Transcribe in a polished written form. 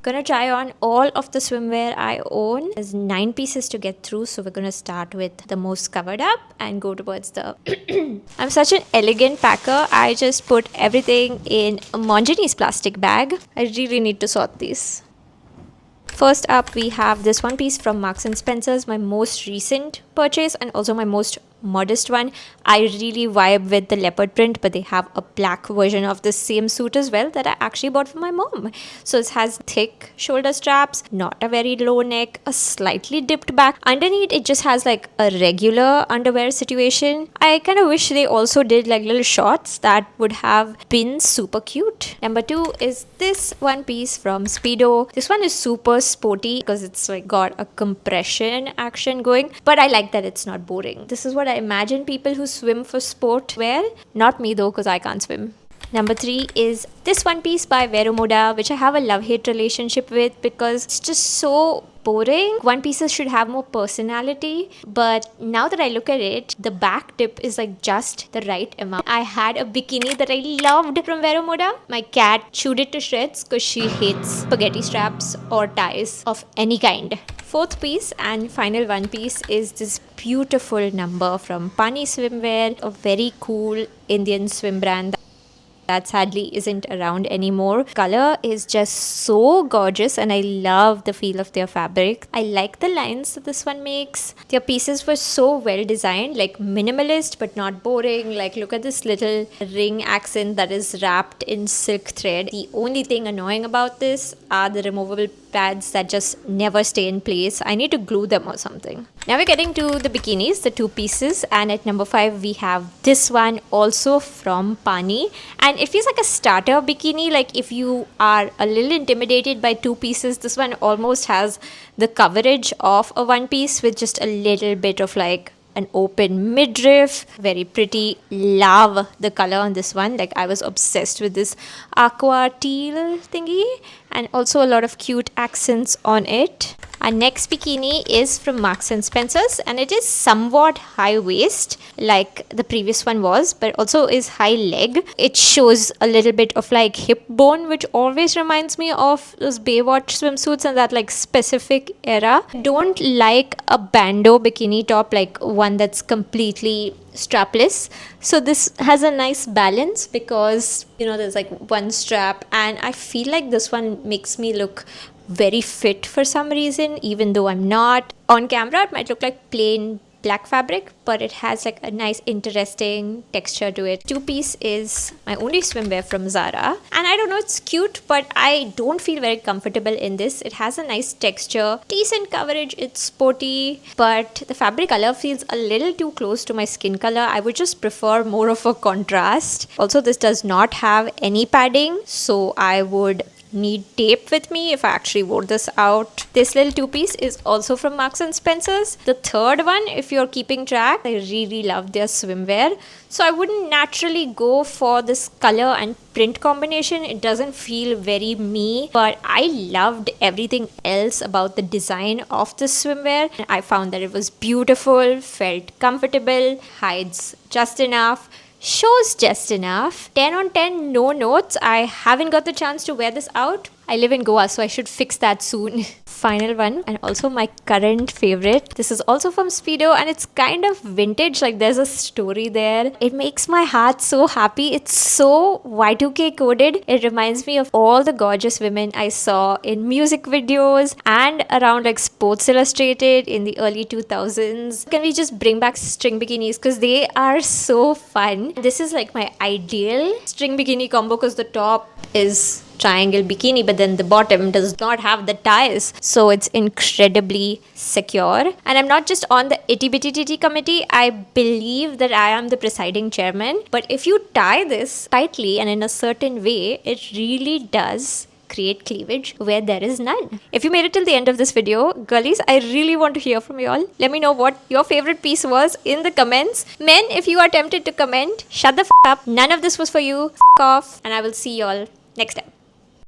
Gonna try on all of the swimwear I own. There's 9 pieces to get through, so we're gonna start with the most covered up and go towards the I'm such an elegant packer. I just put everything in a Monjani's plastic bag. I really need to sort these. First up, we have this one piece from Marks and Spencer's, my most recent purchase and also my most modest one. I really vibe with the leopard print, but they have a black version of the same suit as well that I actually bought for my mom. So it has thick shoulder straps, not a very low neck, a slightly dipped back. Underneath it just has like a regular underwear situation. I kind of wish they also did like little shorts. That would have been super cute. Number 2 is this one piece from Speedo. This one is super sporty because it's like got a compression action going, but I like that it's not boring. This is what I imagine people who swim for sport wear. Not me though, because I can't swim. Number 3 is this one piece by ʟᴜᴜᴜᴜ, which I have a love-hate relationship with because it's just so boring. One pieces should have more personality, but now that I look at it, the back tip is like just the right amount. I had a bikini that I loved from ʟᴜᴜᴜᴜ. My cat chewed it to shreds because she hates spaghetti straps or ties of any kind. Fourth piece and final one piece is this beautiful number from Pani swimwear, a very cool Indian swim brand that sadly isn't around anymore. Color is just so gorgeous and I love the feel of their fabric. I like the lines that this one makes. Their pieces were so well designed, like minimalist but not boring. Like look at this little ring accent that is wrapped in silk thread. The only thing annoying about this are the removable pads that just never stay in place. I need to glue them or something. Now we're getting to the bikinis, the 2 pieces, and at number 5 we have this one also from Pani, and it feels like a starter bikini. Like if you are a little intimidated by 2 pieces, this one almost has the coverage of a one piece with just a little bit of like an open midriff. Very pretty. Love the color on this one. Like I was obsessed with this aqua teal thingy, and also a lot of cute accents on it. Our next bikini is from Marks and Spencer's, and it is somewhat high waist like the previous one was, but also is high leg. It shows a little bit of like hip bone, which always reminds me of those Baywatch swimsuits and that like specific era. Don't like a bandeau bikini top, like one that's completely strapless. So this has a nice balance because there's like one strap, and I feel like this one makes me look very fit for some reason, even though I'm not. On camera it might look like plain black fabric, but it has like a nice interesting texture to it. 2 piece is my only swimwear from Zara, and I don't know, it's cute, but I don't feel very comfortable in this. It has a nice texture, decent coverage, it's sporty, but the fabric color feels a little too close to my skin color. I would just prefer more of a contrast. Also, this does not have any padding, so I would need tape with me if I actually wore this out. This little 2 piece is also from Marks and Spencer's. The third one, if you're keeping track, I really love their swimwear, so I wouldn't naturally go for this color and print combination. It doesn't feel very me, but I loved everything else about the design of this swimwear. I found that it was beautiful, felt comfortable, hides just enough, shows just enough. 10 on 10, no notes. I haven't got the chance to wear this out. I live in Goa, so I should fix that soon. Final one, and also my current favorite. This is also from Speedo, and it's kind of vintage. Like there's a story there. It makes my heart so happy. It's so Y2K coded. It reminds me of all the gorgeous women I saw in music videos and around like Sports Illustrated in the early 2000s. Can we just bring back string bikinis, because they are so fun. This is like my ideal string bikini combo, because the top is triangle bikini, but then the bottom does not have the ties, so it's incredibly secure. And I'm not just on the itty bitty titty committee, I believe that I am the presiding chairman. But if you tie this tightly and in a certain way, it really does create cleavage where there is none. If you made it till the end of this video, girlies, I really want to hear from you all. Let me know what your favorite piece was in the comments. Men, if you are tempted to comment, shut the f up. None of this was for you. F off, and I will see you all next time.